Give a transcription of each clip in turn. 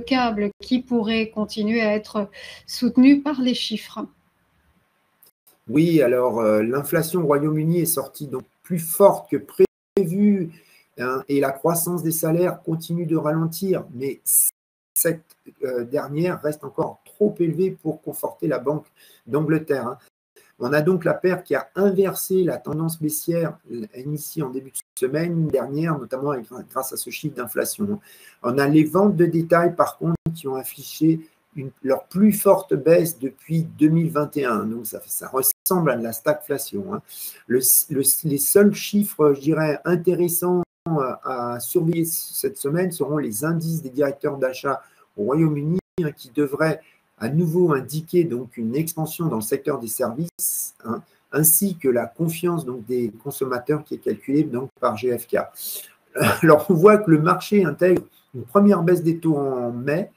câble qui pourrait continuer à être soutenu par les chiffres. Oui, alors l'inflation au Royaume-Uni est sortie donc plus forte que prévu, hein, et la croissance des salaires continue de ralentir, mais cette dernière reste encore trop élevée pour conforter la Banque d'Angleterre, hein. On a donc la paire qui a inversé la tendance baissière initiée en début de semaine dernière, notamment grâce à ce chiffre d'inflation. On a les ventes de détail, par contre, qui ont affiché leur plus forte baisse depuis 2021. Donc, ça ressemble à de la stagflation, hein. Les seuls chiffres, je dirais, intéressants à surveiller cette semaine seront les indices des directeurs d'achat au Royaume-Uni, hein, qui devraient à nouveau indiquer donc une expansion dans le secteur des services, hein, ainsi que la confiance donc des consommateurs qui est calculée donc par GfK. Alors on voit que le marché intègre une première baisse des taux en mai,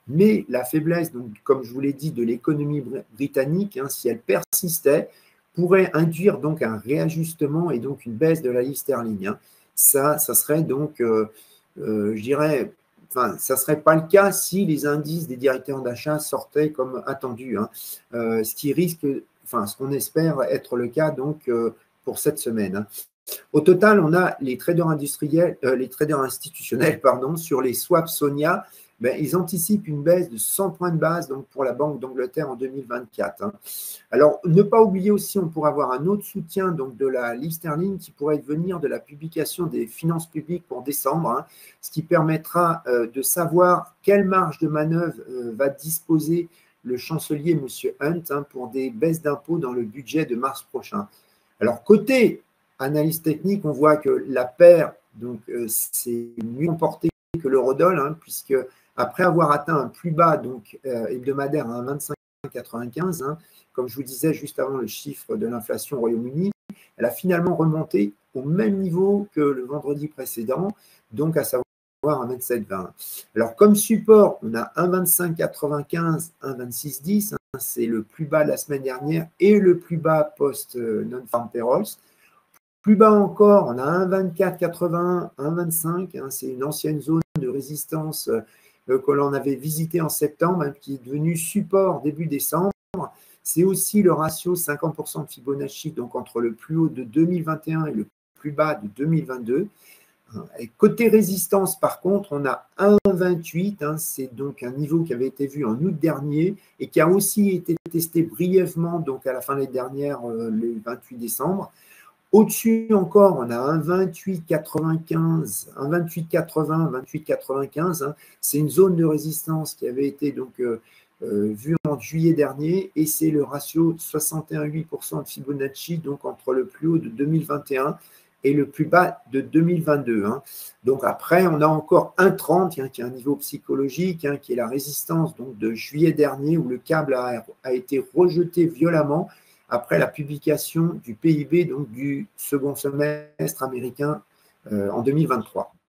mais la faiblesse, donc, comme je vous l'ai dit, de l'économie britannique, hein, si elle persistait, pourrait induire donc un réajustement et donc une baisse de la livre sterling, hein. Ça serait donc, je dirais, enfin, ça ne serait pas le cas si les indices des directeurs d'achat sortaient comme attendu, hein. Ce qui risque, enfin, ce qu'on espère être le cas donc pour cette semaine, hein. Au total, on a les traders institutionnels, pardon, sur les swaps Sonia. Ben, ils anticipent une baisse de 100 points de base donc pour la Banque d'Angleterre en 2024, hein. Alors, ne pas oublier aussi, on pourrait avoir un autre soutien donc, de la livre sterling qui pourrait venir de la publication des finances publiques pour décembre, hein, ce qui permettra de savoir quelle marge de manœuvre va disposer le chancelier M. Hunt, hein, pour des baisses d'impôts dans le budget de mars prochain. Alors, côté analyse technique, on voit que la paire c'est mieux comporté que l'eurodoll, hein, puisque après avoir atteint un plus bas donc, hebdomadaire à 1,2595, hein, comme je vous disais juste avant le chiffre de l'inflation au Royaume-Uni, elle a finalement remonté au même niveau que le vendredi précédent, donc à savoir 1,2720. Alors comme support, on a 1,2595, 1,2610, hein, c'est le plus bas de la semaine dernière et le plus bas post-non-farm payrolls. Plus bas encore, on a 1,2480, 1,25, hein, c'est une ancienne zone de résistance que l'on avait visitée en septembre, hein, qui est devenue support début décembre. C'est aussi le ratio 50% de Fibonacci, donc entre le plus haut de 2021 et le plus bas de 2022. Et côté résistance, par contre, on a 1,28, hein, c'est donc un niveau qui avait été vu en août dernier et qui a aussi été testé brièvement donc à la fin de l'année dernière, le 28 décembre. Au-dessus encore, on a un 28,95, un 28,80, 28,95, hein. C'est une zone de résistance qui avait été donc vue en juillet dernier et c'est le ratio 61,8% de Fibonacci, donc entre le plus haut de 2021 et le plus bas de 2022, hein. Donc après, on a encore 1,30, hein, qui est un niveau psychologique, hein, qui est la résistance donc, de juillet dernier où le câble a été rejeté violemment après la publication du PIB donc, du second semestre américain en 2023.